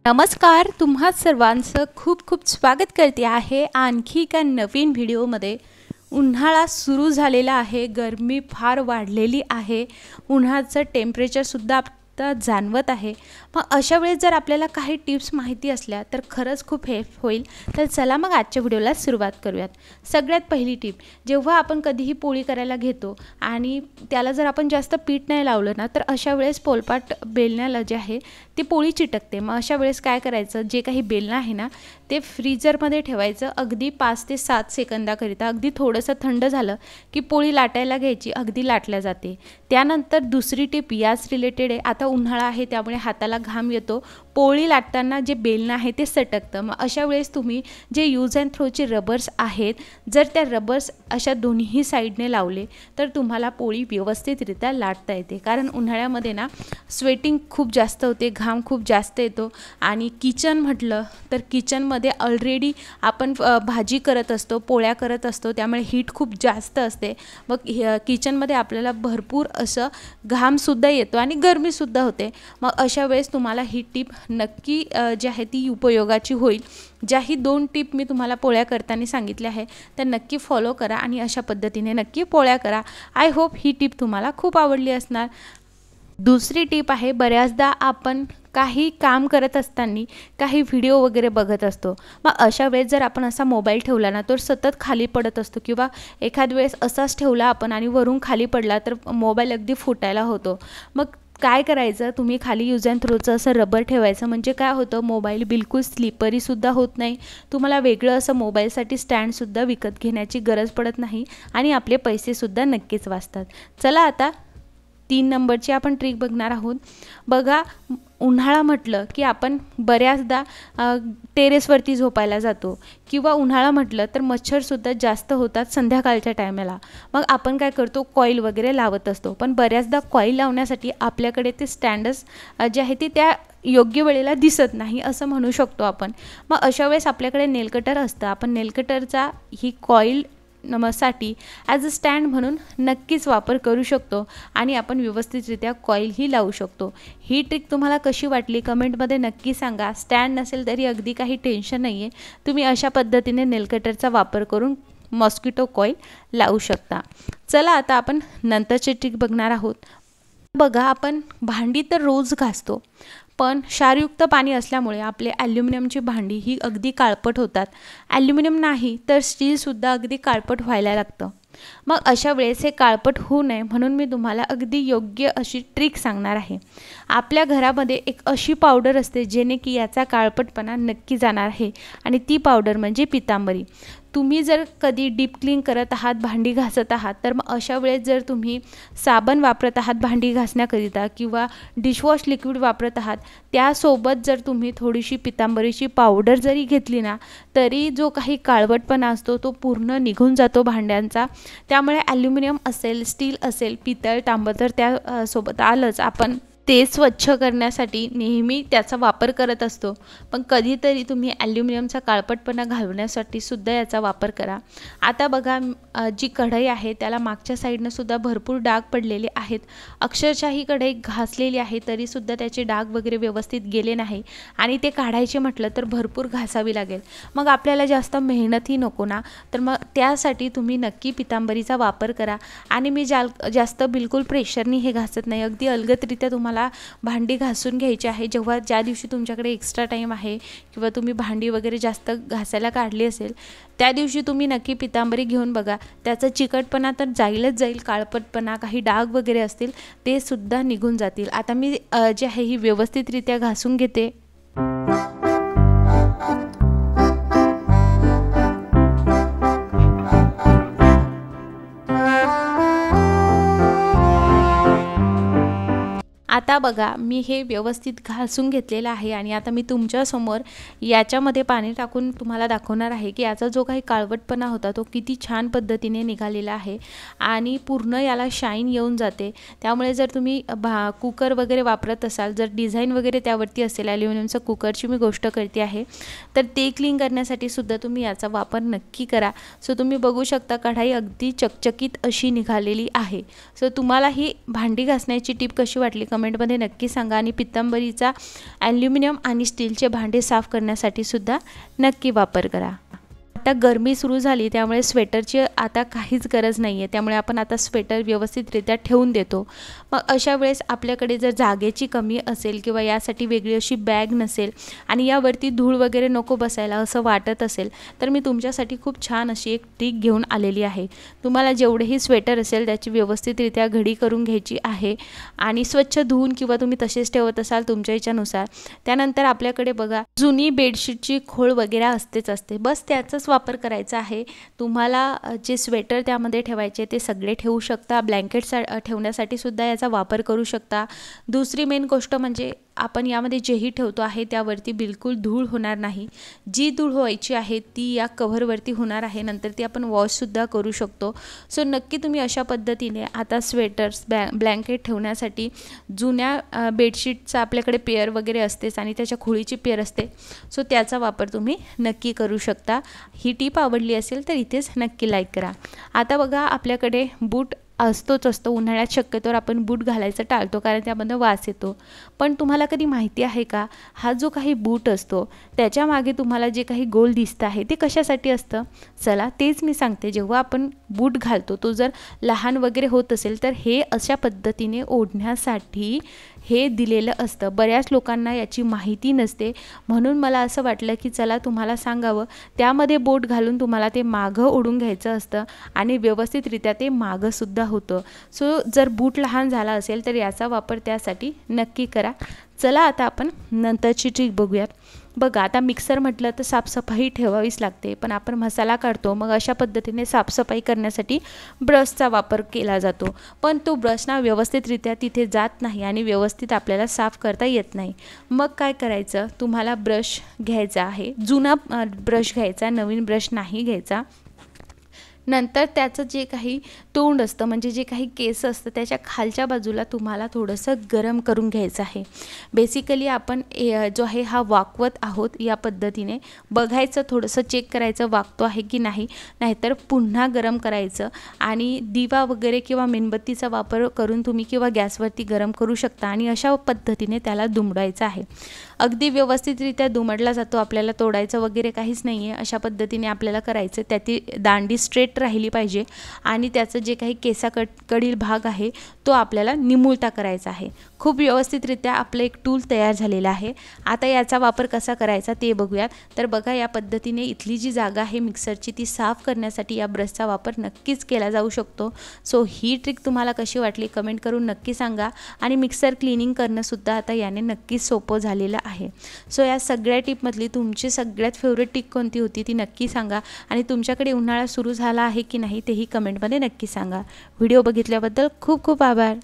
नमस्कार, तुम्हा सर्वांचं खूप खूप स्वागत करते आहे आणखी एका नवीन व्हिडिओमध्ये। उन्हाळा सुरू झालेला आहे, गरमी फार वाढलेली आहे, उन्हाचं टेम्परेचरसुद्धा आता जाणवत आहे। मग अशा वेळेस जर आपल्याला काही टिप्स माहिती असल्या तर खरंच खूप हेल्प होईल। तर चला मग आजच्या व्हिडिओला सुरुवात करूयात। सगळ्यात पहिली टिप, जेव्हा आपण कधीही पोळी करायला घेतो आणि त्याला जर आपण जास्त पीठ नाही लावलं ना तर अशा वेळेस पोलपाट बेलण्याला जे आहे ती पोळी चिटकते। मग अशा वेळेस काय करायचं, जे काही बेलणं आहे ना ते फ्रीजरमध्ये ठेवायचं अगदी 5 ते 7 सेकंदाकरिता। अगदी थोडंसं थंड झालं की पोळी लाटायला घ्यायची, अगदी लाटल्या जाते। त्यानंतर दुसरी टिप याच रिलेटेड आहे। आता उन्हाळा आहे त्यामुळे हाताला घाम येतो, पोळी लाटताना जे बेलणं आहे ते सटकतं। मग अशा वेळेस तुम्ही जे यूज अँड थ्रोचे रबर्स आहेत, जर त्या रबर्स अशा दोन्ही साईडने लावले तर तुम्हाला पोळी व्यवस्थितरित्या लाटता येते। कारण उन्हाळ्यामध्ये ना स्वेटिंग खूप जास्त होते, घाम खूप जास्त येतो आणि किचन म्हटलं तर किचनमध्ये ऑलरेडी आपण भाजी करत असतो, पोळ्या करत असतो, त्यामुळे हीट खूप जास्त असते। मग किचनमध्ये आपल्याला भरपूर असं घामसुद्धा येतो आणि गरमीसुद्धा होते। मग अशा वेळेस तुम्हाला ही टिप नक्की जी आहे ती उपयोगाची होईल। ज्याही 2 टिप मी तुम्हाला पोळ्या करताना सांगितल्या आहे त्या नक्की फॉलो करा आणि अशा पद्धतीने नक्की पोळ्या करा। आय होप ही टिप तुम्हाला खूप आवडली असणार। दुसरी टिप आहे, बऱ्याचदा आपण काही काम करत असताना काही व्हिडिओ वगैरे बघत असतो। मग अशा वेळेस जर आपण असा मोबाईल ठेवला ना तो सतत खाली पडत असतो किंवा एखाद वेळेस असाच ठेवला आपण आणि वरून खाली पडला तर मोबाईल अगदी फुटायला होतो। मग काय करायचं, तुम्ही खाली यूज अँड थ्रोचं असं रबर ठेवायचं, म्हणजे काय होतं मोबाईल बिलकुल स्लिपरीसुद्धा होत नाही। तुम्हाला वेगळं असं मोबाईलसाठी स्टँडसुद्धा विकत घेण्याची गरज पडत नाही आणि आपले पैसेसुद्धा नक्कीच वाचतात। चला आता 3 नंबरची आपण ट्रिक बघणार आहोत। बघा, उन्हाळा म्हटलं की आपण बऱ्याचदा टेरेसवरती झोपायला जातो किंवा उन्हाळा म्हटलं तर मच्छरसुद्धा जास्त होतात संध्याकाळच्या टायमाला। मग आपण काय करतो, कॉईल वगैरे लावत असतो, पण बऱ्याचदा कॉईल लावण्यासाठी आपल्याकडे ते स्टँडच जे आहे ते त्या योग्य वेळेला दिसत नाही असं म्हणू शकतो आपण। मग अशा वेळेस आपल्याकडे नेलकटर असतं, आपण नेलकटरचा ही कॉईल साठी ॲज अ स्टँड म्हणून नक्कीच वापर करू शकतो आणि आपण व्यवस्थितरित्या कॉईल ही लावू शकतो। ही ट्रिक तुम्हाला कशी वाटली कमेंटमध्ये नक्की सांगा। स्टँड नसेल तरी अगदी काही टेन्शन नाही आहे, तुम्ही अशा पद्धतीने नेलकटरचा वापर करून मॉस्किटो कॉईल लावू शकता। चला आता आपण नंतरची ट्रिक बघणार आहोत। बघा, आपण भांडी तर रोज घासतो, पण क्षारयुक्त पाणी असल्यामुळे आपले ॲल्युमिनियमची भांडी ही अगदी काळपट होतात। ॲल्युमिनियम नाही तर स्टीलसुद्धा अगदी काळपट व्हायला लागतं। मग अशा वेळेस हे काळपट होऊ नये म्हणून मी तुम्हाला अगदी योग्य अशी ट्रिक सांगणार आहे। आपल्या घरामध्ये एक अशी पावडर असते जेणे की याचा काळपटपणा नक्की जाणार आहे आणि ती पावडर म्हणजे पितांबरी। तुम्ही जर कधी डीप क्लीन करत आहात, भांडी घासत आहात, तर मग अशा वेळेस जर तुम्ही साबण वापरत आहात भांडी घासण्याकरिता किंवा डिशवॉश लिक्विड वापरत आहात, त्यासोबत जर तुम्ही थोडीशी पितांबरीची पावडर जरी घेतली ना तरी जो काही काळवटपणा असतो तो पूर्ण निघून जातो भांड्यांचा। त्यामुळे ॲल्युमिनियम असेल, स्टील असेल, पितळ, तांबं तर त्या सोबत आलंच, आपण ते स्वच्छ करण्यासाठी नेहमी त्याचा वापर करत असतो, पण कधीतरी तुम्ही ॲल्युमिनियमचा काळपटपणा घालवण्यासाठी सुद्धा याचा वापर करा। आता बघा, जी कढई आहे त्याला मागच्या साईडनं सुद्धा भरपूर डाग पडलेले आहेत, अक्षरशः ही कढई घासलेली आहे तरीसुद्धा त्याचे डाग वगैरे व्यवस्थित गेले नाही आणि ते काढायचे म्हटलं तर भरपूर घासावी लागेल। मग आपल्याला जास्त मेहनतही नको ना, तर मग त्यासाठी तुम्ही नक्की पितांबरीचा वापर करा। आणि मी जास्त बिलकुल प्रेशरनी हे घासत नाही, अगदी अलगदरित्या तुम्हाला भांडी घासून घ्यायची आहे। ज्या दिवशी तुमच्याकडे एक्स्ट्रा टाइम आहे किंवा तुम्ही भांडी वगैरे जास्त घासायला काढली असेल त्या दिवशी तुम्ही नक्की पितांबरी घेऊन बघा, त्याचा चिकटपणा तर जाईलच जाईल, काळपटपणा, काही डाग वगैरे असतील ते सुद्धा निघून जातील। आता मी जे आहे ही व्यवस्थितरित्या घासून घेते। आता बघा, मी हे व्यवस्थित घासून घेतलेलं आहे आणि आता मी तुमच्यासमोर याच्यामध्ये पाणी टाकून तुम्हाला दाखवणार आहे की याचा जो काही काळवटपणा होता तो किती छान पद्धतीने निघालेला आहे आणि पूर्ण याला शाईन येऊन जाते। त्यामुळे जर तुम्ही कुकर वगैरे वापरत असाल, जर डिझाईन वगैरे त्यावरती असेल, ॲल्युमिनियमचं कुकरची मी गोष्ट करते आहे, तर ते क्लीन करण्यासाठी सुद्धा तुम्ही याचा वापर नक्की करा। सो तुम्ही बघू शकता कढाई अगदी चकचकीत अशी निघालेली आहे। सो तुम्हाला ही भांडी घासण्याची टिप कशी वाटली कमेंटमध्ये कमेंटमध्ये नक्की सांगा आणि पितांबरीचा ॲल्युमिनियम आणि स्टीलचे भांडे साफ करण्यासाठी सुद्धा नक्की वापर करा। आता गरमी सुरू झाली त्यामुळे स्वेटरची आता काहीच गरज नाही आहे, त्यामुळे आपण आता स्वेटर व्यवस्थितरित्या ठेवून देतो। मग अशा वेळेस आपल्याकडे जर जागेची कमी असेल किंवा यासाठी वेगळी अशी बॅग नसेल आणि यावरती धूळ वगैरे नको बसायला असं वाटत असेल तर मी तुमच्यासाठी खूप छान अशी एक ट्रिक घेऊन आलेली आहे। तुम्हाला जेवढेही स्वेटर असेल त्याची व्यवस्थितरित्या घडी करून घ्यायची आहे आणि स्वच्छ धुवून किंवा तुम्ही तसेच ठेवत असाल तुमच्या इच्छेनुसार। त्यानंतर आपल्याकडे बघा जुनी बेडशीटची खोळ वगैरे असते, बस त्याचाच वापर करायचा आहे। तुम्हाला जे स्वेटर त्यामध्ये ठेवायचे ते सगळे ठेवू शकता, ब्लँकेट्स ठेवण्यासाठी सुद्धा याचा वापर करू शकता। दुसरी मेन गोष्ट म्हणजे आपण यामध्ये जेही ठेवतो आहे त्यावरती बिलकुल धूळ होणार नाही। जी धूळ व्हायची आहे ती या कव्हरवरती होणार आहे, नंतर ती आपण वॉशसुद्धा करू शकतो। सो नक्की तुम्ही अशा पद्धतीने आता स्वेटर्स ब्लँकेट ठेवण्यासाठी जुन्या बेडशीटचा आपल्याकडे पेअर वगैरे असतेच आणि त्याच्या खोळीची पेअर असते, सो त्याचा वापर तुम्ही नक्की करू शकता। ही टिप आवडली असेल तर इथेच नक्की लाईक करा। आता बघा आपल्याकडे बूट असतो, उन्हाळ्यात शक्यतोवर आपण बूट घालायचं टाळतो कारण त्यामध्ये वास येतो। पण तुम्हाला कधी माहिती आहे का हा जो काही बूट असतो त्याच्या मागे तुम्हाला जे काही गोल दिसतं आहे ते कशासाठी असतं? चला तेच मी सांगते। जेव्हा आपण बूट घालतो तो जर लहान वगैरे होत असेल तर हे अशा पद्धतीने ओढण्यासाठी हे दिलेलं असतं। बऱ्याच लोकांना याची माहिती नसते, म्हणून मला असं वाटलं की चला तुम्हाला सांगावं। त्यामध्ये बोट घालून तुम्हाला ते मागं ओढून घ्यायचं असतं आणि व्यवस्थितरित्या ते मागं सुद्धा होतं। सो जर बूट लहान झाला असेल तर याचा वापर त्यासाठी नक्की करा। चला आता आपण नंतरची ट्रिक बघूयात। बघा आता मिक्सर म्हटलं तर साफसफाई ठेवावीच लागते, पण आपण मसाला काढतो मग अशा पद्धतीने साफसफाई करण्यासाठी ब्रशचा वापर केला जातो, पण तो ब्रश ना व्यवस्थितरित्या तिथे जात नाही आणि व्यवस्थित आपल्याला साफ करता येत नाही। मग काय करायचं, तुम्हाला ब्रश घ्यायचा आहे, जुना ब्रश घ्यायचा, नवीन ब्रश नाही घ्यायचा। नंतर त्याचं जे काही तोंड असतं म्हणजे जे काही केस असतं त्याच्या खालच्या बाजूला तुम्हाला थोडंसं गरम करून घ्यायचं आहे। बेसिकली आपण जो आहे हा वाकवत आहोत, या पद्धतीने बघायचं, थोडंसं चेक करायचं वाकतो आहे की नाही, नाहीतर पुन्हा गरम करायचं आणि दिवा वगैरे किंवा मेणबत्तीचा वापर करून तुम्ही किंवा गॅसवरती गरम करू शकता आणि अशा पद्धतीने त्याला दुमडायचं आहे। अगदी व्यवस्थितरित्या दुमडला जातो, आपल्याला तोडायचं वगैरे काहीच नाही आहे। अशा पद्धतीने आपल्याला करायचं, त्याची दांडी स्ट्रेट राहिली पाहिजे आणि त्याचं जे काही केसाकडील भाग आहे तो आपल्याला निमुळता करायचा आहे। खूप व्यवस्थितरित्या आपलं एक टूल तयार झालेला आहे। आता याचा वापर कसा करायचा ते बघूयात। तर बघा या पद्धतीने इथली जी जागा आहे मिक्सरची ती साफ करण्यासाठी या ब्रशचा वापर नक्कीच केला जाऊ शकतो। सो ही ट्रिक तुम्हाला कशी वाटली कमेंट करून नक्की सांगा आणि मिक्सर क्लिनिंग करणं सुद्धा आता याने नक्कीच सोपं झालेलं आहे। सो या सगळ्या टिपमधली तुमची सगळ्यात फेवरेट टिप कोणती होती ती नक्की सांगा आणि तुमच्याकडे उन्हाळा सुरू झाला आहे की नाही तेही कमेंटमध्ये नक्की सांगा। व्हिडिओ बघितल्याबद्दल खूप खूप आभार।